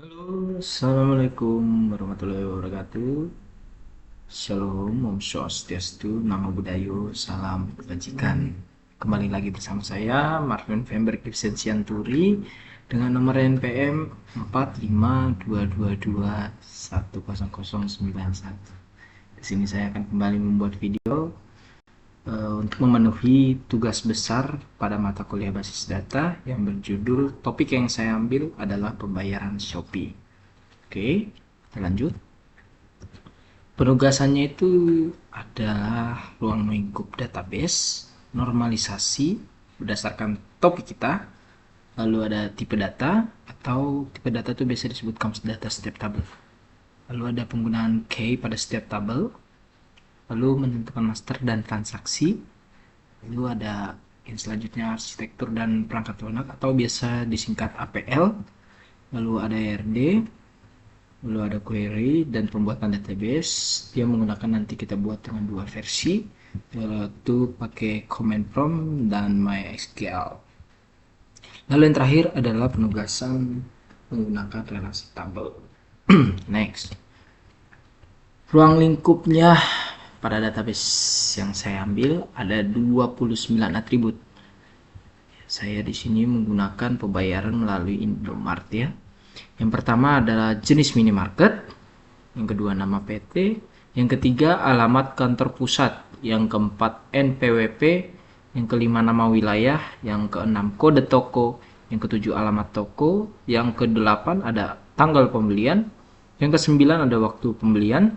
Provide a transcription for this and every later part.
Halo, Assalamualaikum warahmatullahi wabarakatuh. Shalom, Om Swastiastu, Namo Buddhaya, Salam Kebajikan. Kembali lagi bersama saya, Marvin Fember Gibson dengan nomor NPM 45222100091. Di sini saya akan kembali membuat video untuk memenuhi tugas besar pada mata kuliah basis data yang berjudul topik yang saya ambil adalah pembayaran Shopee. Oke, kita lanjut. Penugasannya itu adalah ruang lingkup database, normalisasi berdasarkan topik kita, lalu ada tipe data atau tipe data itu biasa disebut comes data setiap tabel. Lalu ada penggunaan key pada setiap tabel, lalu menentukan master dan transaksi, lalu ada yang selanjutnya arsitektur dan perangkat lunak atau biasa disingkat APL, lalu ada ERD, lalu ada query dan pembuatan database. Dia menggunakan, nanti kita buat dengan dua versi, yaitu pakai command prompt dan MySQL. Lalu yang terakhir adalah penugasan menggunakan relasi tabel. Next, ruang lingkupnya pada database yang saya ambil ada 29 atribut. Saya di sini menggunakan pembayaran melalui Indomart ya. Yang pertama adalah jenis minimarket, yang kedua nama PT, yang ketiga alamat kantor pusat, yang keempat NPWP, yang kelima nama wilayah, yang keenam kode toko, yang ketujuh alamat toko, yang kedelapan ada tanggal pembelian, yang kesembilan ada waktu pembelian,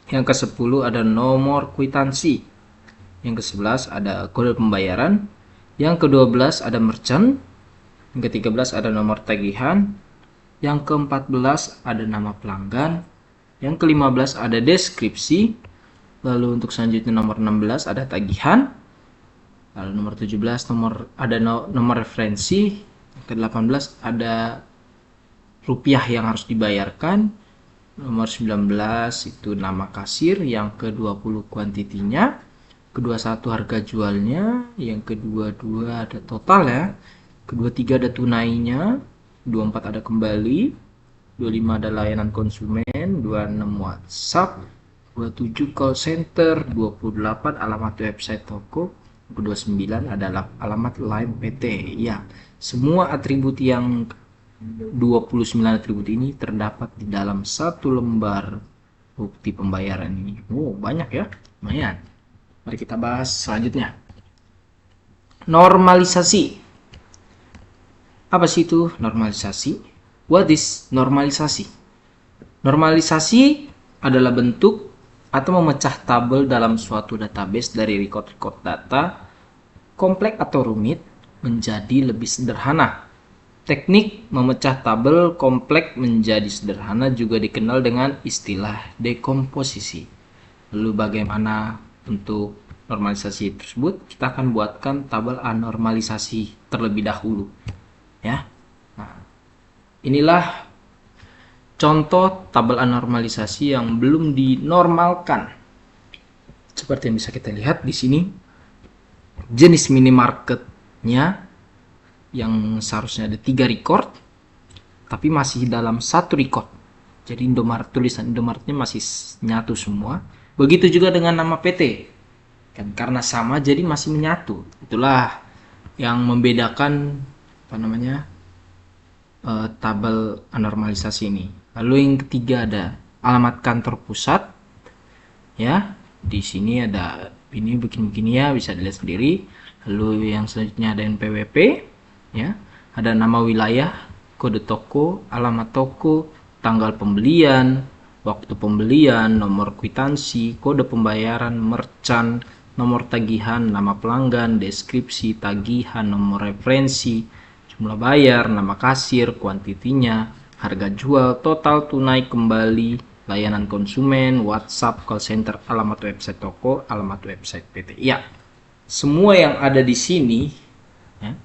yang kesepuluh ada nomor kwitansi, yang kesebelas ada kode pembayaran, yang ke-12 ada merchant, yang ke-13 ada nomor tagihan, yang ke-14 ada nama pelanggan, yang ke-15 ada deskripsi, lalu untuk selanjutnya nomor 16 ada tagihan, lalu nomor 17 nomor referensi, yang ke-18 ada rupiah yang harus dibayarkan, nomor 19 itu nama kasir, yang ke-20 kuantitinya, ke-21 harga jualnya, yang ke-22 ada total ya, ke-23 ada tunainya, 24 ada kembali, 25 ada layanan konsumen, 26 WhatsApp, 27 call center, 28 alamat website toko, 29 adalah alamat line PT. Ya, semua atribut yang 29 atribut ini terdapat di dalam satu lembar bukti pembayaran ini. Oh, banyak ya, lumayan. Mari kita bahas selanjutnya. Normalisasi. Apa sih itu normalisasi? What is normalisasi? Normalisasi adalah bentuk atau memecah tabel dalam suatu database dari record-record data kompleks atau rumit menjadi lebih sederhana. Teknik memecah tabel kompleks menjadi sederhana juga dikenal dengan istilah dekomposisi. Lalu bagaimana untuk normalisasi tersebut? Kita akan buatkan tabel anormalisasi terlebih dahulu. Ya, nah, inilah contoh tabel anormalisasi yang belum dinormalkan. Seperti yang bisa kita lihat di sini, jenis minimarketnya yang seharusnya ada 3 record, tapi masih dalam satu record. Jadi tulisan Indomaretnya masih nyatu semua. Begitu juga dengan nama PT, kan karena sama jadi masih menyatu. Itulah yang membedakan tabel anormalisasi ini. Lalu yang ketiga ada alamat kantor pusat. Ya, di sini ada ini begini ya, bisa dilihat sendiri. Lalu yang selanjutnya ada NPWP, ya. Ada nama wilayah, kode toko, alamat toko, tanggal pembelian, waktu pembelian, nomor kwitansi, kode pembayaran, merchant, nomor tagihan, nama pelanggan, deskripsi, tagihan, nomor referensi, jumlah bayar, nama kasir, kuantitinya, harga jual, total tunai kembali, layanan konsumen, WhatsApp, call center, alamat website toko, alamat website PT. Ya, semua yang ada di sini ya,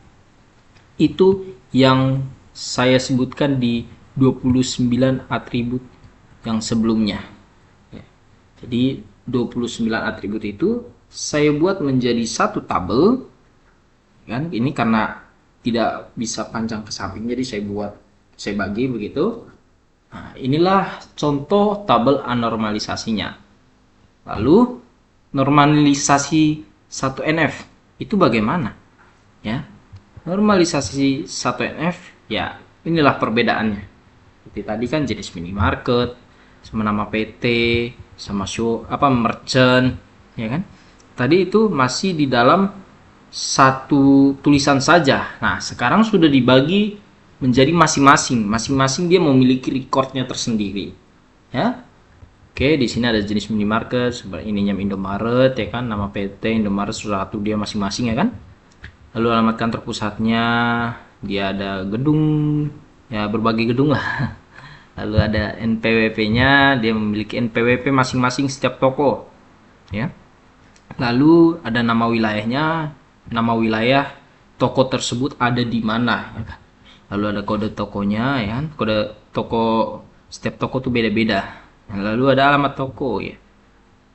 itu yang saya sebutkan di 29 atribut yang sebelumnya. Ya, jadi 29 atribut itu saya buat menjadi satu tabel, kan? Ini karena tidak bisa panjang ke samping, jadi saya bagi begitu. Nah, inilah contoh tabel anormalisasinya. Lalu normalisasi 1NF itu bagaimana? Ya, normalisasi 1NF ya inilah perbedaannya. Seperti tadi kan jenis minimarket, sama nama PT, sama show merchant, ya kan? Tadi itu masih di dalam satu tulisan saja. Nah, sekarang sudah dibagi menjadi masing-masing. Masing-masing dia memiliki recordnya tersendiri. Ya. Oke, di sini ada jenis minimarket, ininya Indomaret ya kan, nama PT Indomaret satu dia masing-masing ya kan. Lalu alamat kantor pusatnya, dia ada gedung, ya berbagai gedung lah. Lalu ada NPWP-nya, dia memiliki NPWP masing-masing setiap toko. Ya. Lalu ada nama wilayahnya, nama wilayah toko tersebut ada di mana. Ya kan? Lalu ada kode tokonya, ya kan? Kode toko, setiap toko tuh beda-beda. Lalu ada alamat toko ya.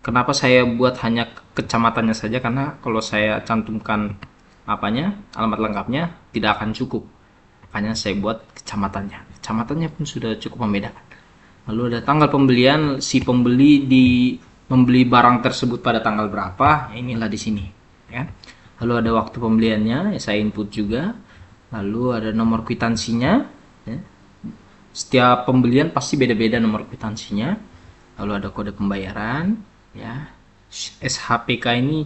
Kenapa saya buat hanya kecamatannya saja? Karena kalau saya cantumkan alamat lengkapnya tidak akan cukup. Makanya saya buat kecamatannya. Kecamatannya pun sudah cukup membedakan. Lalu ada tanggal pembelian, si pembeli membeli barang tersebut pada tanggal berapa? Ya inilah di sini, ya. Lalu ada waktu pembeliannya, ya saya input juga. Lalu ada nomor kwitansinya, ya. Setiap pembelian pasti beda-beda nomor kwitansinya. Lalu ada kode pembayaran, ya. SHPK ini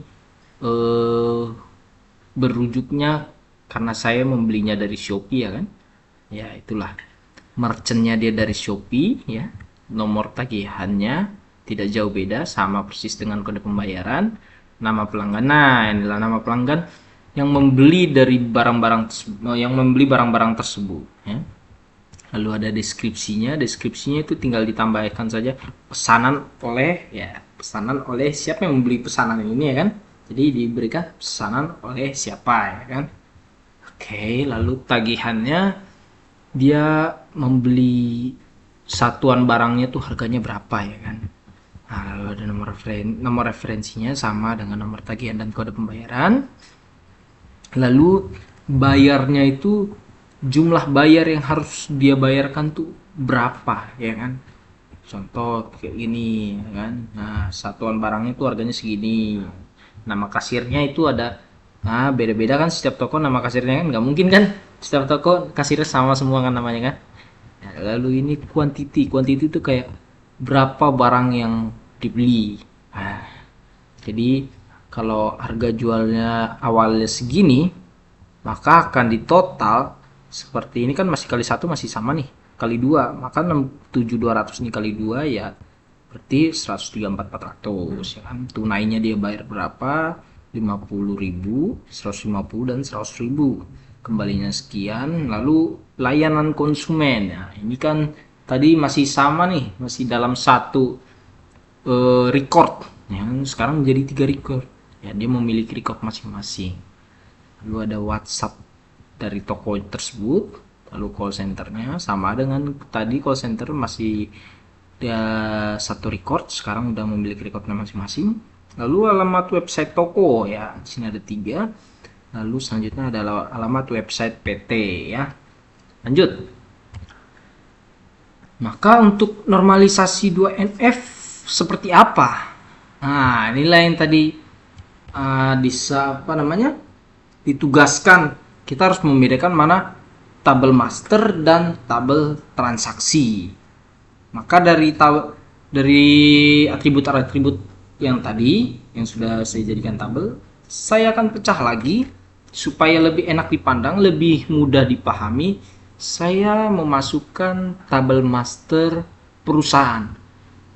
berujuknya karena saya membelinya dari Shopee ya kan. Ya itulah. Merchantnya dia dari Shopee ya. Nomor tagihannya tidak jauh beda, sama persis dengan kode pembayaran. Nama pelanggan, nah inilah nama pelanggan yang membeli dari barang-barang tersebut ya. Lalu ada deskripsinya itu tinggal ditambahkan saja pesanan oleh siapa yang membeli pesanan ini ya kan. Jadi diberikan pesanan oleh siapa ya kan. Oke, lalu tagihannya dia membeli satuan barangnya tuh harganya berapa ya kan. Nah, lalu ada nomor referensinya sama dengan nomor tagihan dan kode pembayaran. Lalu bayarnya itu jumlah bayar yang harus dia bayarkan tuh berapa ya kan. Contoh kayak gini ya kan. Nah, satuan barangnya tuh harganya segini. Nama kasirnya itu ada, nah beda-beda kan setiap toko nama kasirnya kan, nggak mungkin kan setiap toko kasirnya sama semua kan namanya kan. Nah, lalu ini quantity itu kayak berapa barang yang dibeli. Nah, jadi kalau harga jualnya awalnya segini, maka akan ditotal seperti ini kan, masih kali satu masih sama nih, kali dua maka 7.200 nih kali dua ya berarti 134.400 ya kan. Tunainya dia bayar berapa? 50.000, 150 dan 100.000. Kembalinya sekian. Lalu layanan konsumen. Nah, ini kan tadi masih sama nih, masih dalam satu record ya. Sekarang menjadi 3 record. Ya, dia memiliki record masing-masing. Lalu ada WhatsApp dari toko tersebut. Lalu call centernya sama dengan tadi, call center masih dia satu record, sekarang udah memiliki recordnya masing-masing. Lalu alamat website toko ya, di sini ada 3. Lalu selanjutnya adalah alamat website PT ya. Lanjut. Maka untuk normalisasi 2NF seperti apa? Nah, inilah yang tadi ditugaskan. Kita harus membedakan mana tabel master dan tabel transaksi. Maka dari atribut-atribut yang tadi yang sudah saya jadikan tabel, saya akan pecah lagi supaya lebih enak dipandang, lebih mudah dipahami. Saya memasukkan tabel master perusahaan.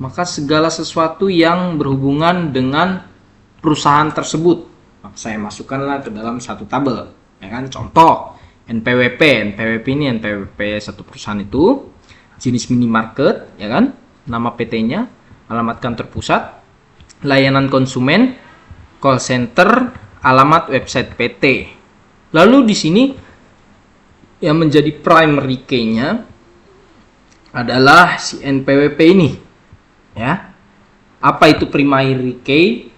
Maka segala sesuatu yang berhubungan dengan perusahaan tersebut, saya masukkanlah ke dalam satu tabel. Ya kan? Contoh NPWP ini NPWP satu perusahaan itu, jenis minimarket ya kan, nama PT-nya, alamat kantor pusat, layanan konsumen, call center, alamat website PT. Lalu di sini yang menjadi primary key-nya adalah si NPWP ini ya. Apa itu primary key?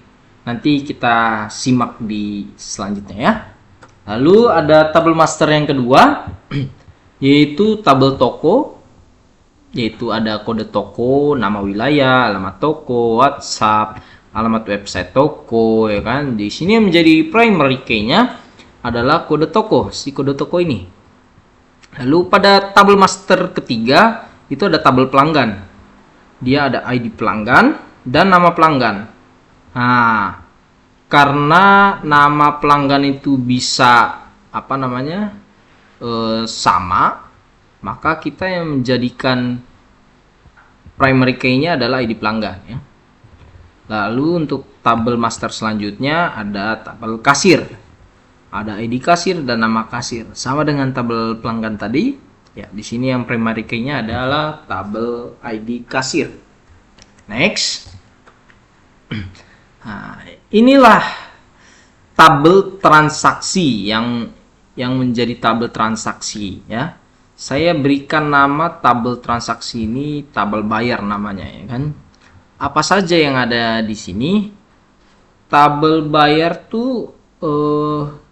Nanti kita simak di selanjutnya ya. Lalu ada tabel master yang kedua, yaitu tabel toko yaitu ada kode toko, nama wilayah, alamat toko, WhatsApp, alamat website toko, ya kan. Di sini yang menjadi primary key-nya adalah kode toko, si kode toko ini. Lalu pada tabel master ketiga itu ada tabel pelanggan. Dia ada ID pelanggan dan nama pelanggan. Nah, karena nama pelanggan itu bisa sama, maka kita yang menjadikan primary key-nya adalah ID pelanggan, ya. Lalu untuk tabel master selanjutnya ada tabel kasir. Ada ID kasir dan nama kasir. Sama dengan tabel pelanggan tadi. Ya, di sini yang primary key-nya adalah tabel ID kasir. Next. Nah, inilah tabel transaksi yang menjadi tabel transaksi, ya. Saya berikan nama tabel transaksi ini tabel bayar namanya, ya kan. Apa saja yang ada di sini? Tabel bayar tuh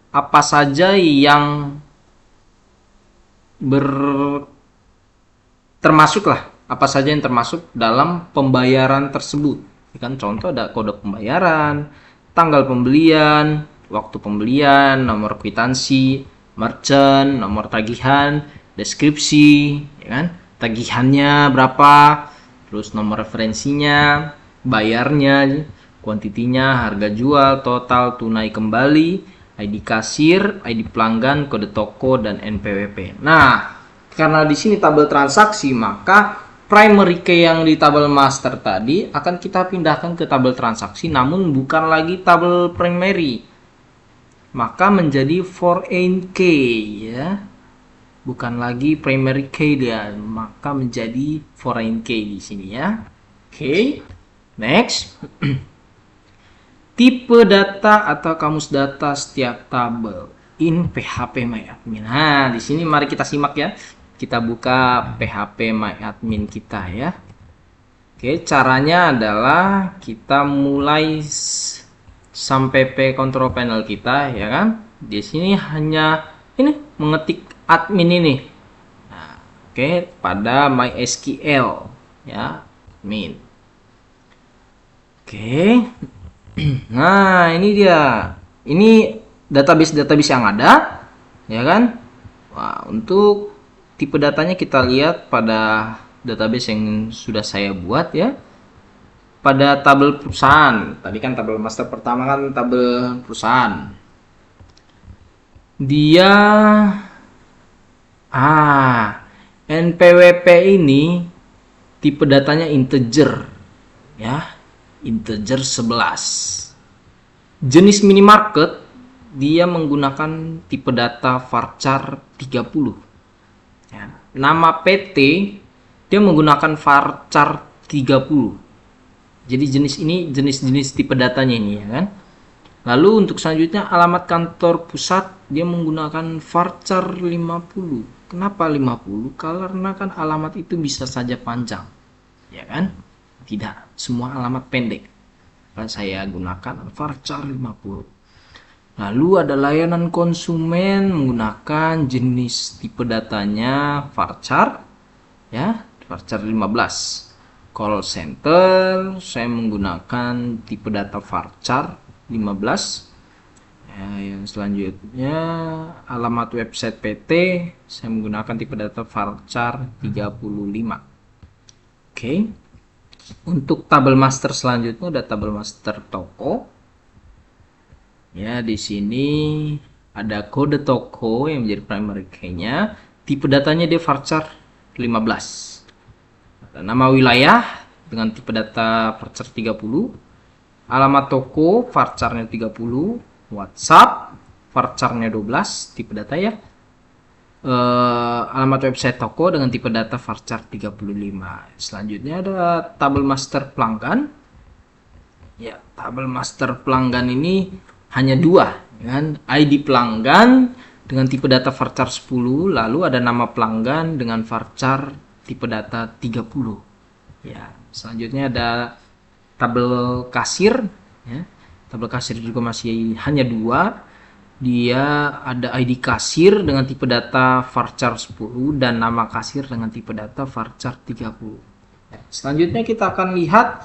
apa saja yang apa saja yang termasuk dalam pembayaran tersebut, ya kan. Contoh ada kode pembayaran, tanggal pembelian, waktu pembelian, nomor kwitansi, merchant, nomor tagihan, deskripsi, ya kan, tagihannya berapa, terus nomor referensinya, bayarnya, kuantitinya, harga jual, total, tunai kembali, ID kasir, ID pelanggan, kode toko, dan NPWP. Nah, karena di sini tabel transaksi, maka primary key yang di tabel master tadi akan kita pindahkan ke tabel transaksi, namun bukan lagi tabel primary, maka menjadi foreign key, ya. Bukan lagi primary key dia, maka menjadi foreign key di sini, ya. Oke. Next. Tipe data atau kamus data setiap tabel in PHP-MyAdmin. Nah, di sini mari kita simak, ya. Kita buka PHP-MyAdmin kita, ya. Oke, caranya adalah kita mulai sampai control panel kita, ya kan. Di sini hanya ini mengetik admin ini. Nah, oke, pada MySQL, ya, admin. Oke. Nah, ini dia. Ini database yang ada, ya kan. Wah, untuk tipe datanya kita lihat pada database yang sudah saya buat, ya. Pada tabel perusahaan, tadi kan tabel master pertama kan tabel perusahaan. Dia NPWP ini tipe datanya integer, ya. Integer 11. Jenis minimarket dia menggunakan tipe data varchar 30. Ya. Nama PT dia menggunakan varchar 30. Jadi jenis tipe datanya ini, ya kan. Lalu untuk selanjutnya alamat kantor pusat dia menggunakan varchar 50. Kenapa 50? Karena kan alamat itu bisa saja panjang, ya kan? Tidak semua alamat pendek. Kan saya gunakan varchar 50. Lalu ada layanan konsumen menggunakan jenis tipe datanya varchar, ya, varchar 15. Call center saya menggunakan tipe data varchar 15. Yang selanjutnya alamat website PT saya menggunakan tipe data varchar 35. Oke. Untuk tabel master selanjutnya ada tabel master toko. Ya, di sini ada kode toko yang menjadi primary key-nya. Tipe datanya dia varchar 15. Ada nama wilayah dengan tipe data varchar 30. Alamat toko varcharnya 30. WhatsApp varcharnya 12 tipe data, ya. Alamat website toko dengan tipe data varchar 35. Selanjutnya ada tabel master pelanggan. Ya, tabel master pelanggan ini hanya dua, kan? ID pelanggan dengan tipe data varchar 10, lalu ada nama pelanggan dengan varchar tipe data 30. Ya, selanjutnya ada tabel kasir, ya. Tabel kasir juga masih hanya dua. dia ada ID kasir dengan tipe data varchar 10 dan nama kasir dengan tipe data varchar 30. Selanjutnya kita akan lihat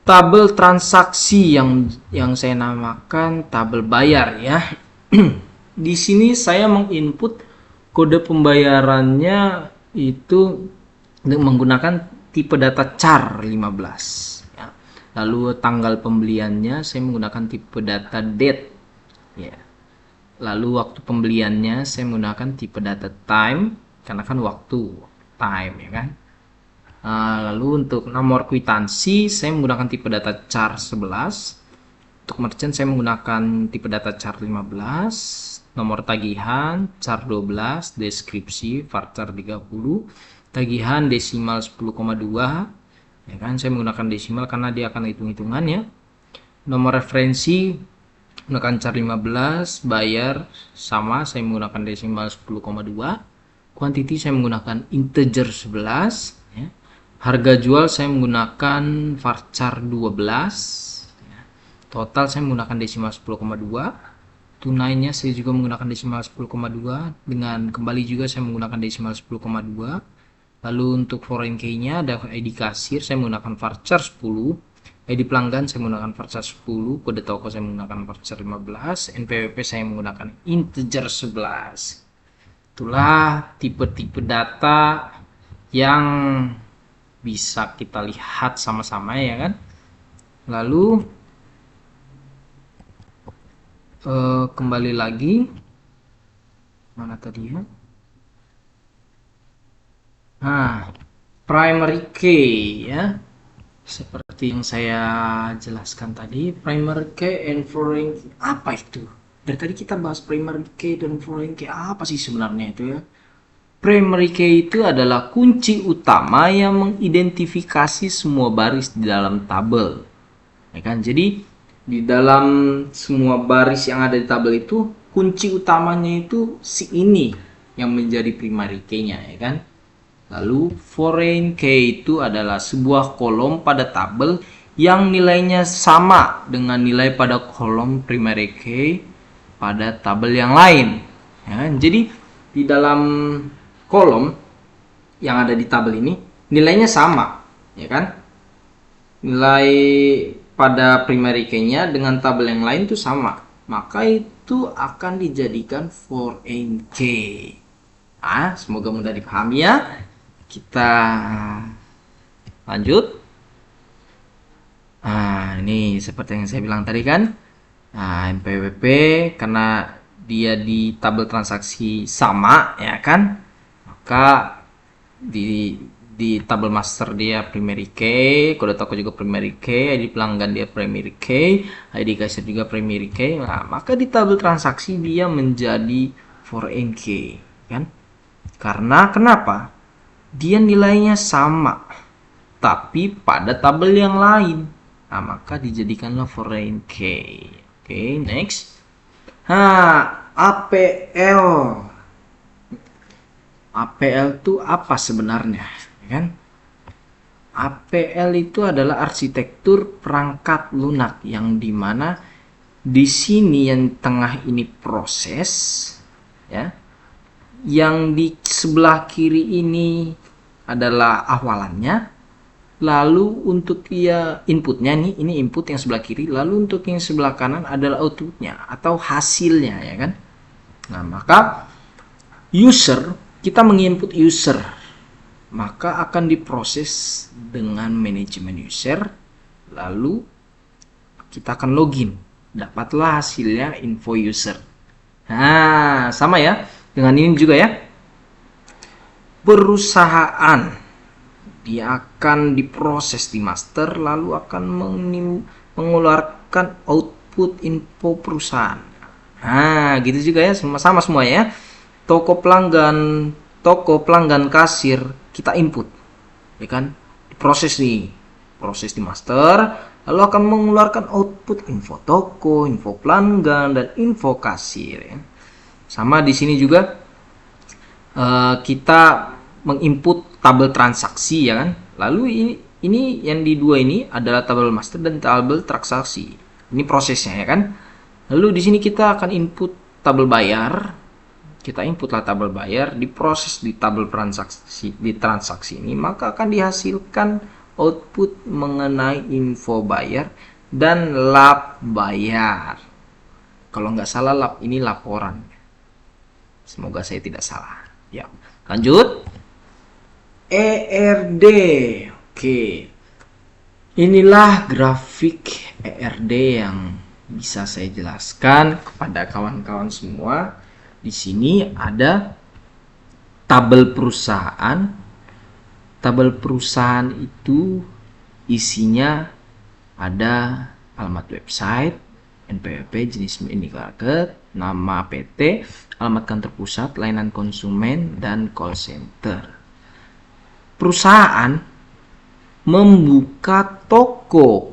tabel transaksi yang saya namakan tabel bayar ya. Di sini saya menginput kode pembayarannya itu menggunakan tipe data char 15 ya. Lalu tanggal pembeliannya saya menggunakan tipe data date ya. Lalu waktu pembeliannya saya menggunakan tipe data time karena kan waktu time ya kan. Lalu untuk nomor kwitansi saya menggunakan tipe data char 11. Untuk merchant saya menggunakan tipe data char 15. Nomor tagihan char 12, deskripsi varchar 30, tagihan desimal 10,2 ya kan, saya menggunakan desimal karena dia akan hitung-hitungan ya. Nomor referensi menggunakan char 15, bayar sama saya menggunakan desimal 10,2, quantity saya menggunakan integer 11 ya. Harga jual saya menggunakan varchar 12 ya. Total saya menggunakan desimal 10,2. Tunainya saya juga menggunakan desimal 10,2, dengan kembali juga saya menggunakan desimal 10,2. Lalu untuk foreign key-nya ada ID kasir saya menggunakan varchar 10, ID pelanggan saya menggunakan varchar 10, kode toko saya menggunakan varchar 15, NPWP saya menggunakan integer 11. Itulah tipe-tipe data yang bisa kita lihat sama-sama ya kan. Lalu kembali lagi mana tadi ya. Primary key ya, seperti yang saya jelaskan tadi. Primary key and foreign key, apa itu? Dari tadi kita bahas primary key dan foreign key, apa sih sebenarnya itu ya? Primary key itu adalah kunci utama yang mengidentifikasi semua baris di dalam tabel ya kan. Jadi di dalam semua baris yang ada di tabel itu kunci utamanya itu si ini yang menjadi primary key-nya ya kan. Lalu foreign key itu adalah sebuah kolom pada tabel yang nilainya sama dengan nilai pada kolom primary key pada tabel yang lain ya kan? Jadi di dalam kolom yang ada di tabel ini nilainya sama ya kan. Nilai pada primary key-nya dengan tabel yang lain itu sama, maka itu akan dijadikan foreign key. Semoga mudah dipahami ya. Kita lanjut. Ini seperti yang saya bilang tadi kan, NPWP karena dia di tabel transaksi sama ya kan, maka di tabel master dia primary key, kode toko juga primary key, ID pelanggan dia primary key, ID kasir juga primary key. Maka di tabel transaksi dia menjadi foreign key kan. Karena kenapa? Dia nilainya sama tapi pada tabel yang lain. Maka dijadikanlah foreign key. Oke, next. APL. APL itu apa sebenarnya? Kan? APL itu adalah arsitektur perangkat lunak yang dimana di sini yang tengah ini proses ya, yang di sebelah kiri ini adalah awalannya, lalu untuk dia inputnya nih, ini input yang sebelah kiri, lalu untuk yang sebelah kanan adalah outputnya atau hasilnya ya kan. Maka user, kita menginput user, maka akan diproses dengan manajemen user, lalu kita akan login, dapatlah hasilnya info user. Sama ya dengan ini juga ya. Perusahaan, dia akan diproses di master, lalu akan mengeluarkan output info perusahaan. Gitu juga ya, sama semua ya. Toko pelanggan kasir kita input ya kan, diproses nih, proses di master, lalu akan mengeluarkan output info toko, info pelanggan, dan info kasir ya. Sama di sini juga kita menginput tabel transaksi ya kan. Lalu ini yang di dua ini adalah tabel master dan tabel transaksi. Ini prosesnya ya kan. Lalu di sini kita akan input tabel bayar. Kita inputlah tabel bayar, diproses di tabel transaksi ini, maka akan dihasilkan output mengenai info bayar dan lab bayar. Kalau nggak salah lab ini laporan. Semoga saya tidak salah. Ya, lanjut. ERD. Oke. Inilah grafik ERD yang bisa saya jelaskan kepada kawan-kawan semua. Di sini ada tabel perusahaan. Tabel perusahaan itu isinya ada alamat website, NPWP, jenis market, nama PT, alamat kantor pusat, layanan konsumen, dan call center. Perusahaan membuka toko.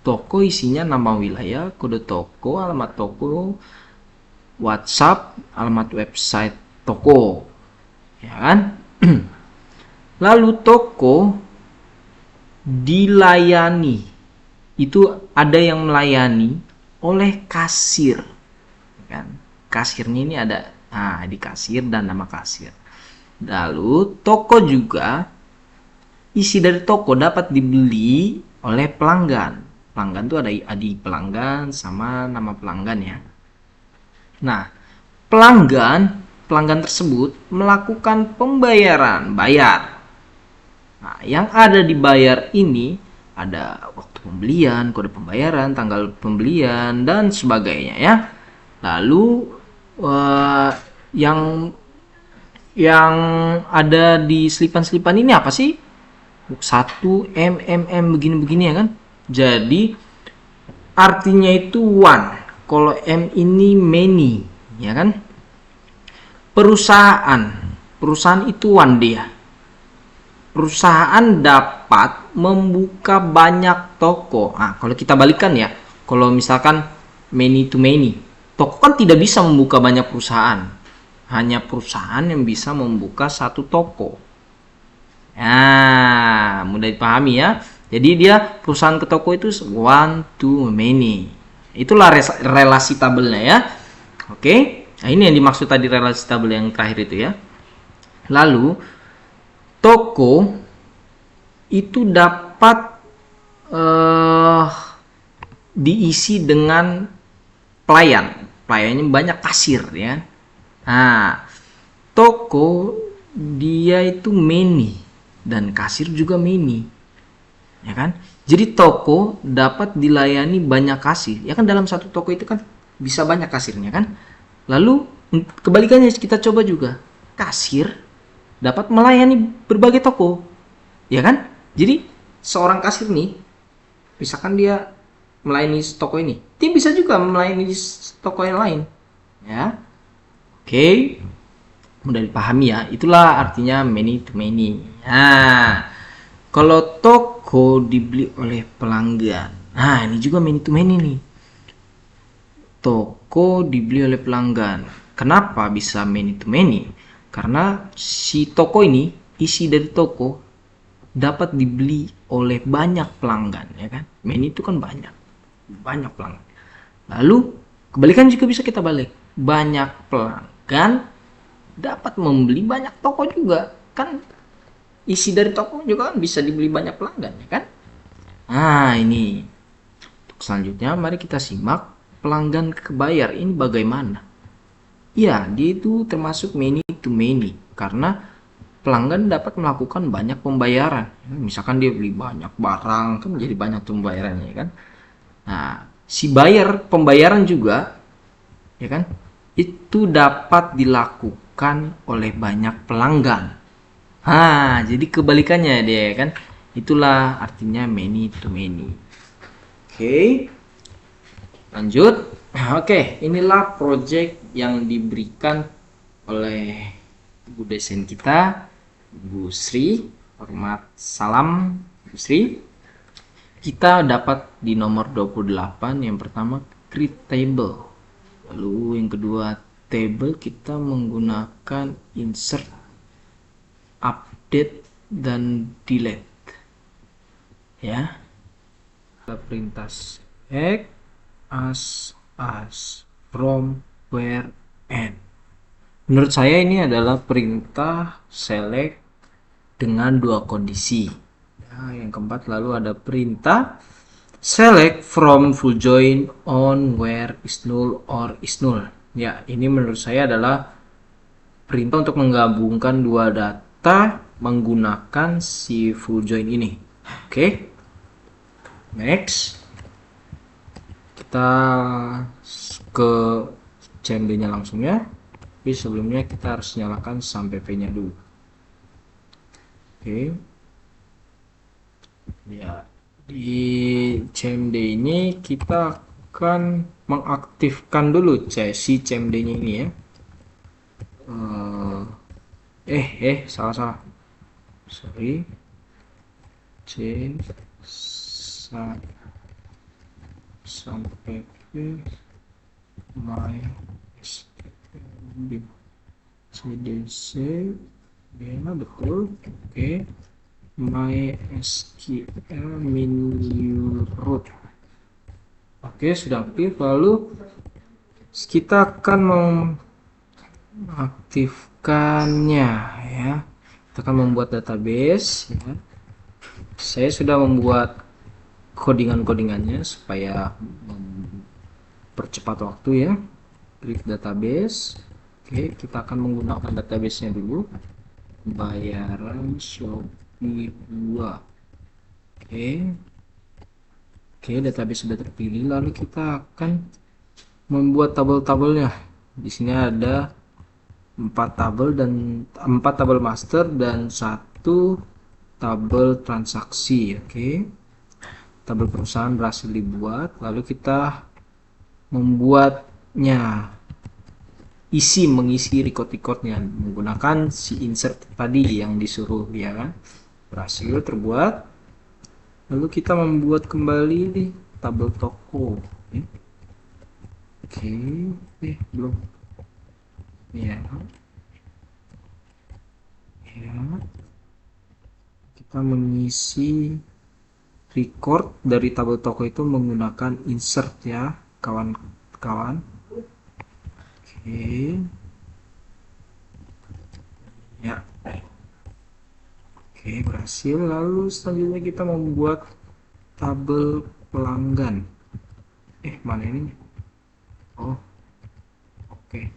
Toko isinya nama wilayah, kode toko, alamat toko, WhatsApp, alamat website toko, ya kan? Lalu toko dilayani, itu ada yang melayani oleh kasir, kan? Kasirnya ini ada, di kasir dan nama kasir. Lalu toko juga, isi dari toko dapat dibeli oleh pelanggan. Pelanggan tuh ada ID pelanggan sama nama pelanggan ya. Nah, pelanggan tersebut melakukan pembayaran, bayar. Nah, yang ada di bayar ini ada waktu pembelian, kode pembayaran, tanggal pembelian, dan sebagainya ya. Lalu yang ada di selipan-selipan ini apa sih? 1 begini-begini ya kan? Jadi artinya itu one. Kalau M ini many, ya kan? Perusahaan itu one dia. Perusahaan dapat membuka banyak toko. Nah, kalau kita balikan ya, kalau misalkan many to many, toko kan tidak bisa membuka banyak perusahaan. Hanya perusahaan yang bisa membuka satu toko. Nah, mudah dipahami ya. Jadi dia perusahaan ke toko itu one to many. Itulah relasi tabelnya ya. Oke. Nah, ini yang dimaksud tadi relasi tabel yang terakhir itu ya. Lalu toko itu dapat diisi dengan pelayan. Pelayannya banyak kasir ya. Nah, toko dia itu many dan kasir juga many. Ya kan? Jadi toko dapat dilayani banyak kasir. Ya kan dalam satu toko itu kan bisa banyak kasirnya kan? Lalu kebalikannya kita coba juga. Kasir dapat melayani berbagai toko. Ya kan? Jadi seorang kasir nih, misalkan dia melayani toko ini, dia bisa juga melayani toko yang lain. Ya. Oke. Mudah dipahami ya. Itulah artinya many to many. Nah, kalau toko dibeli oleh pelanggan. Nah, ini juga many to many nih. Toko dibeli oleh pelanggan. Kenapa bisa many to many? Karena si toko ini, isi dari toko dapat dibeli oleh banyak pelanggan, ya kan? Many itu kan banyak pelanggan. Lalu kebalikan juga bisa kita balik. Banyak pelanggan dapat membeli banyak toko juga, kan? Isi dari toko juga kan bisa dibeli banyak pelanggan, ya kan? Nah, ini. Untuk selanjutnya, mari kita simak pelanggan kebayar ini bagaimana. Ya, dia itu termasuk many to many karena pelanggan dapat melakukan banyak pembayaran. Misalkan dia beli banyak barang, kan menjadi banyak pembayarannya, ya kan? Nah, si pembayaran juga, ya kan? Itu dapat dilakukan oleh banyak pelanggan. Jadi kebalikannya dia kan. Itulah artinya many to many. Oke. Lanjut. Oke, inilah project yang diberikan oleh Bu dosen kita, Bu Sri. Hormat salam Bu Sri. Kita dapat di nomor 28 yang pertama create table. Lalu yang kedua table kita menggunakan insert, update, dan delete ya. Kita perintah act as as, from, where, and. Menurut saya ini adalah perintah select dengan dua kondisi. Nah, yang keempat lalu ada perintah select from full join on where is null or is null. Ya, ini menurut saya adalah perintah untuk menggabungkan dua data menggunakan si full join ini. Oke. Next. Kita ke CMD-nya langsung ya. Tapi sebelumnya kita harus nyalakan sampai P-nya dulu. Oke. Ya, di CMD ini kita akan mengaktifkan dulu si CMD-nya ini ya. Salah. Sorry. C sampai ke my CDC ya betul. Oke. MySQL menu root. Oke, sudah aktif. Lalu kita akan mengaktifkannya ya. Kita akan membuat database ya. Saya sudah membuat codingan-codingannya supaya mempercepat waktu ya. Klik database. Oke, kita akan menggunakan database-nya dulu. Bayaran Shopee 2. Oke, database sudah terpilih. Lalu kita akan membuat tabel-tabelnya. Di sini ada 4 tabel master dan 1 tabel transaksi. Oke. Tabel perusahaan berhasil dibuat. Lalu kita membuatnya, mengisi record-recordnya menggunakan si insert tadi yang disuruh ya kan. Berhasil terbuat. Lalu kita membuat kembali di tabel toko. Oke. Belum ya. Kita mengisi record dari tabel toko itu menggunakan insert ya kawan-kawan. Oke ya. Oke, berhasil. Lalu selanjutnya kita membuat tabel pelanggan. Mana ini? Oh, oke,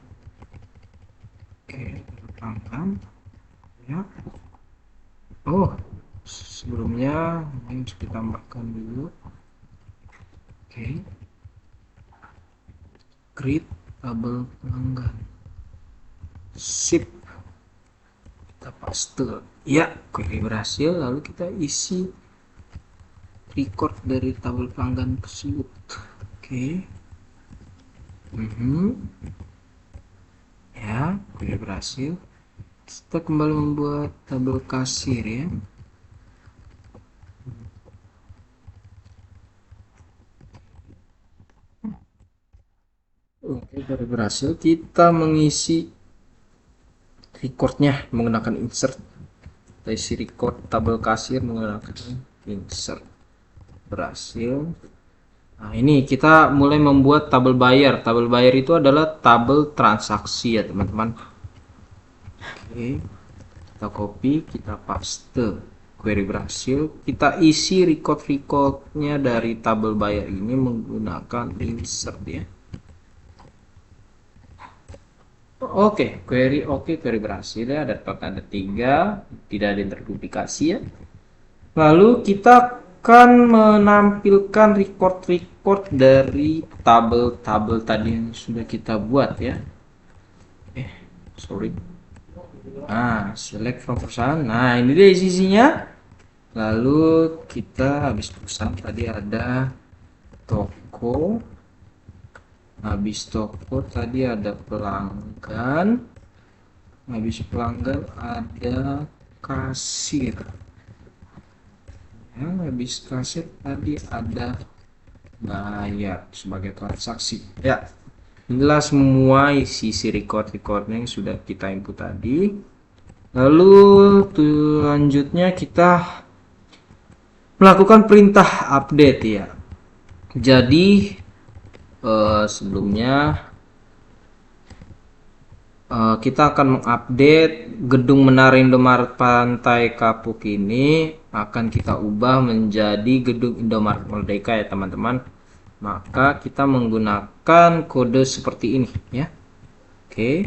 pelanggan ya. Oh, sebelumnya ini harus ditambahkan dulu. Oke, create tabel pelanggan. Sip, kita paste ya. Query berhasil. Lalu kita isi record dari tabel pelanggan tersebut. Oke. Ya, query berhasil. Kita kembali membuat tabel kasir ya. Oke, baru berhasil. Kita mengisi recordnya menggunakan insert. Kita isi record tabel kasir menggunakan insert. Berhasil. Nah, ini kita mulai membuat tabel bayar. Tabel bayar itu adalah tabel transaksi ya teman-teman. Oke, kita copy, kita paste. Query berhasil. Kita isi record-recordnya dari tabel bayar ini menggunakan insert ya. Oke, query berhasil ya. Ada 3, tidak ada yang terduplikasi ya. Lalu kita akan menampilkan record dari tabel-tabel tadi yang sudah kita buat ya. Select from perusahaan. Nah, ini dia isinya. Lalu kita habis perusahaan tadi ada toko. Habis toko tadi ada pelanggan. Habis pelanggan ada kasir. Ya, habis kasir tadi ada bayar sebagai transaksi. Ya, inilah semua isi record-recordnya yang sudah kita input tadi. Lalu selanjutnya kita melakukan perintah update ya. Jadi Sebelumnya kita akan mengupdate gedung Menara Indomaret Pantai Kapuk ini akan kita ubah menjadi gedung Indomaret Merdeka ya teman-teman. Maka kita menggunakan kode seperti ini ya. Oke.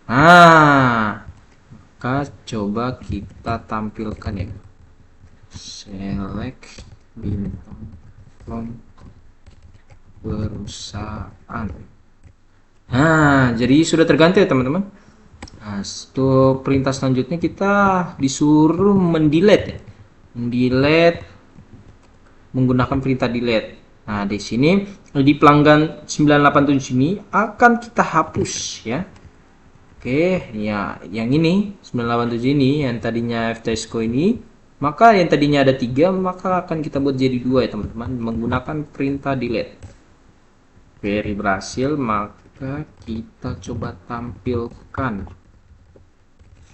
Nah, maka coba kita tampilkan ya. Select bintang from perusahaan. Nah, jadi sudah terganti ya teman-teman. Nah, untuk perintah selanjutnya kita disuruh mendelete ya. Mendelete menggunakan perintah delete. Nah, di sini di pelanggan 987 ini akan kita hapus ya. Oke, ya yang ini 987 ini yang tadinya FTSCO ini, maka yang tadinya ada 3 maka akan kita buat jadi 2 ya teman-teman menggunakan perintah delete. Query berhasil, maka kita coba tampilkan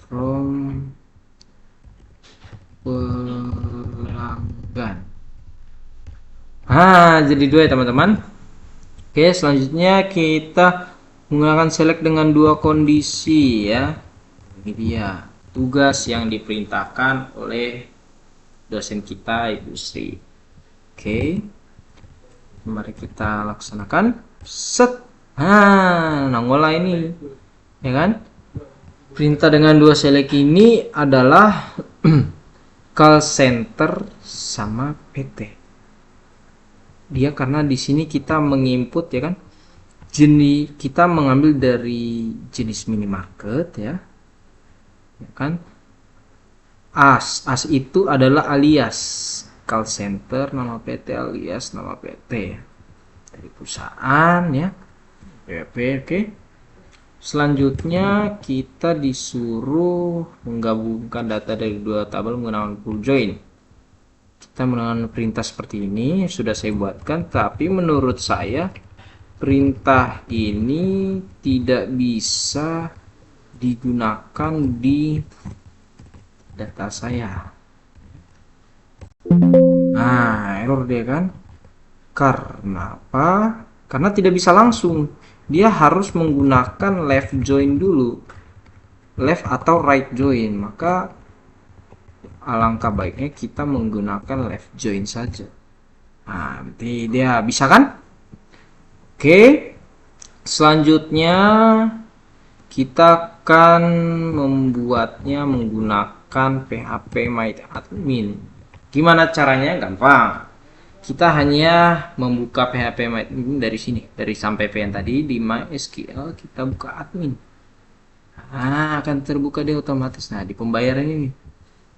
from pelanggan. Jadi 2 ya teman-teman. Oke, selanjutnya kita menggunakan select dengan 2 kondisi ya. Ini dia tugas yang diperintahkan oleh dosen kita Ibu Sri. Oke, mari kita laksanakan. Set. Ngolah ini ya kan. Perintah dengan 2 select ini adalah call center sama PT. Dia karena di sini kita menginput ya kan, jenis kita mengambil dari jenis minimarket ya kan. As itu adalah alias call center nama PT alias nama PT dari perusahaan ya. Oke. Selanjutnya kita disuruh menggabungkan data dari 2 tabel menggunakan full join. Kita menggunakan perintah seperti ini sudah saya buatkan, tapi menurut saya perintah ini tidak bisa digunakan di data saya. Error dia kan. Karena apa? Karena tidak bisa langsung. Dia harus menggunakan left join dulu. Left atau right join. Maka alangkah baiknya kita menggunakan left join saja. Nanti dia bisa kan? Oke. Selanjutnya kita akan membuatnya menggunakan PHP MyAdmin. Gimana caranya? Gampang. Kita hanya membuka PHP MyAdmin dari sini, dari sampaian tadi di MySQL kita buka admin. Akan terbuka dia otomatis. Nah, di pembayaran ini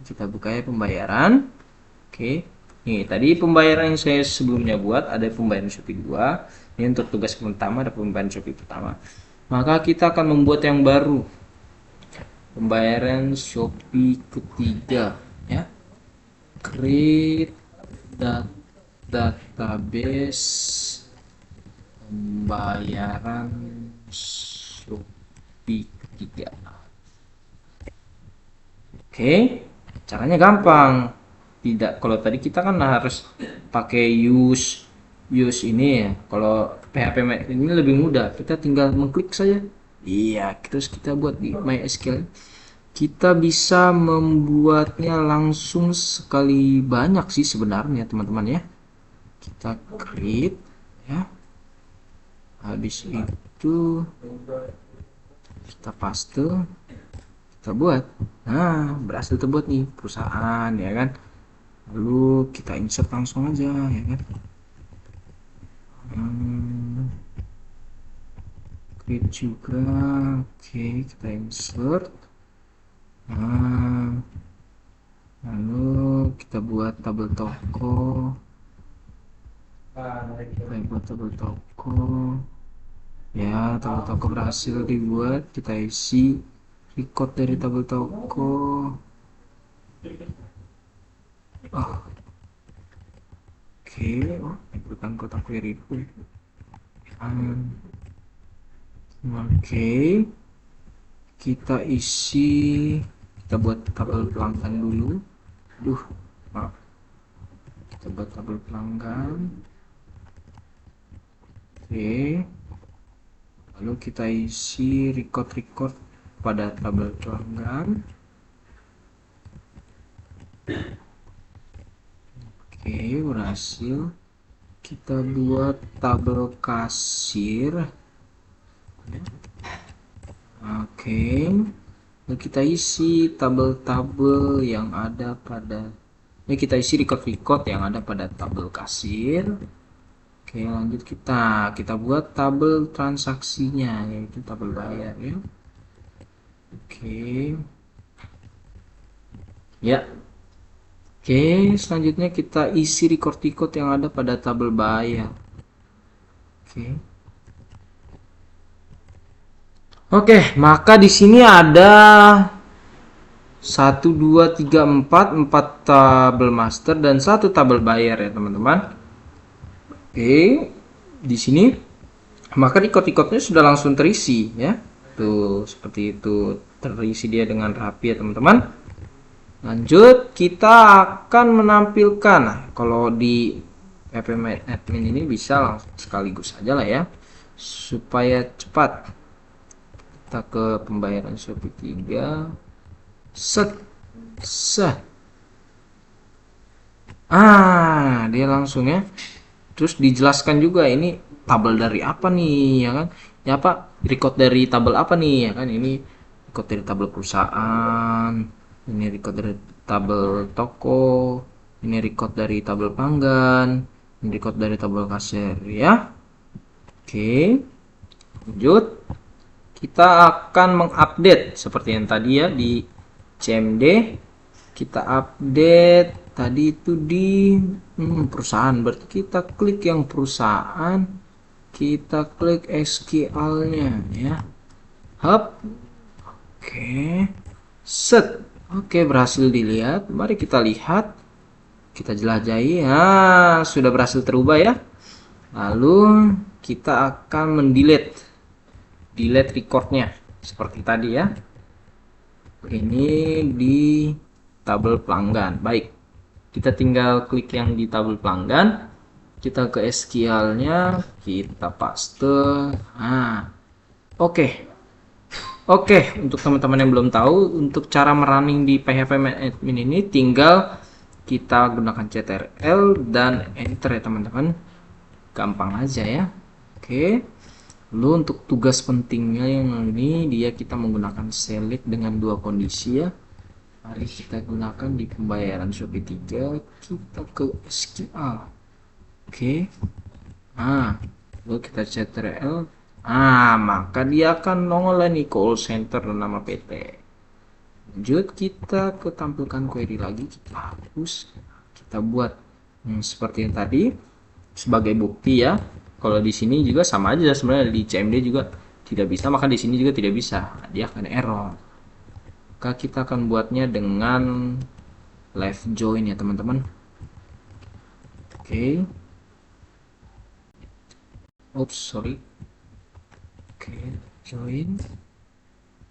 kita buka ya pembayaran. Oke. Nih, tadi pembayaran yang saya sebelumnya buat ada pembayaran Shopee 2. Ini untuk tugas pertama ada pembayaran Shopee pertama. Maka kita akan membuat yang baru. Pembayaran Shopee ketiga ya. Create database pembayaran Shopee ketiga. Oke, caranya gampang. Tidak, kalau tadi kita kan harus pakai use ini ya. Kalau PHP ini lebih mudah, kita tinggal mengklik saja. Iya, terus kita buat di MySQL. Kita bisa membuatnya langsung sekali banyak sih sebenarnya teman-teman ya. Kita create ya. Habis itu kita paste, kita buat. Berhasil terbuat nih perusahaan ya kan. Lalu kita insert langsung aja ya kan. Create juga. Oke, kita insert. Lalu kita buat tabel toko. Ya, tabel toko berhasil dibuat. Kita isi record dari tabel toko. Oke, ikutan kotak query pun. Oke, kita isi, kita buat tabel pelanggan dulu. Kita buat tabel pelanggan. Oke, lalu kita isi record pada tabel pelanggan. Oke, berhasil. Kita buat tabel kasir. Oke, lalu kita isi tabel-tabel yang ada pada kita isi record yang ada pada tabel kasir. Oke, lanjut kita buat tabel transaksinya, yaitu tabel bayar ya. Oke. Ya. Oke, selanjutnya kita isi record yang ada pada tabel bayar. Oke. Oke, maka di sini ada 1, 2, 3, 4 tabel master dan 1 tabel bayar ya teman-teman. Oke, di sini maka record-recordnya sudah langsung terisi ya. Tuh, seperti itu, terisi dia dengan rapi ya teman-teman. Lanjut, kita akan menampilkan. Nah, kalau di PHP Admin ini bisa langsung sekaligus saja lah ya, supaya cepat. Kita ke pembayaran Shopee 3. Set. Dia langsung ya. Terus dijelaskan juga ini tabel dari apa nih ya kan? Ya apa? Record dari tabel apa nih ya kan? Ini record dari tabel perusahaan, ini record dari tabel toko, ini record dari tabel pelanggan, ini record dari tabel kasir ya. Oke. Lanjut. Kita akan mengupdate seperti yang tadi ya di CMD. Kita update tadi itu di perusahaan, berarti kita klik yang perusahaan, kita klik SQL nya ya, hub. Oke, set. Oke, berhasil dilihat. Mari kita lihat, kita jelajahi. Sudah berhasil terubah ya. Lalu kita akan mendelete recordnya seperti tadi ya. Ini di tabel pelanggan. Baik, kita tinggal klik yang di tabel pelanggan, kita ke SQL nya, kita paste. Oke, untuk teman-teman yang belum tahu, untuk cara merunning di PHP Admin ini tinggal kita gunakan CTRL dan enter ya teman-teman, gampang aja ya. Oke, lalu untuk tugas pentingnya yang ini kita menggunakan select dengan 2 kondisi ya. Mari kita gunakan di pembayaran Shopee 3, kita ke SQL. Oke. Lalu kita CTRL. Maka dia akan nongol nih call center dan nama PT. Lanjut, kita ke tampilkan query lagi, kita hapus, kita buat seperti yang tadi sebagai bukti ya. Kalau di sini juga sama aja sebenarnya, di CMD juga tidak bisa, maka di sini juga tidak bisa. Dia akan error. Maka kita akan buatnya dengan left join ya teman-teman. Oke. Sorry. Oke, join.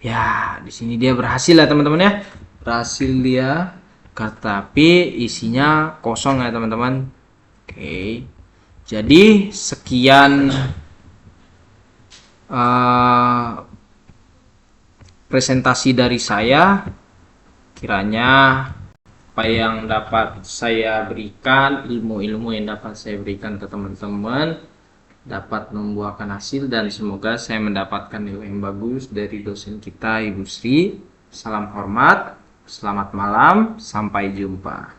Ya, di sini dia berhasil ya teman-teman ya. Berhasil dia, tapi isinya kosong ya teman-teman. Oke. Jadi sekian presentasi dari saya. Kiranya apa yang dapat saya berikan, ilmu-ilmu yang dapat saya berikan ke teman-teman dapat membuahkan hasil, dan semoga saya mendapatkan nilai yang bagus dari dosen kita Ibu Sri. Salam hormat, selamat malam, sampai jumpa.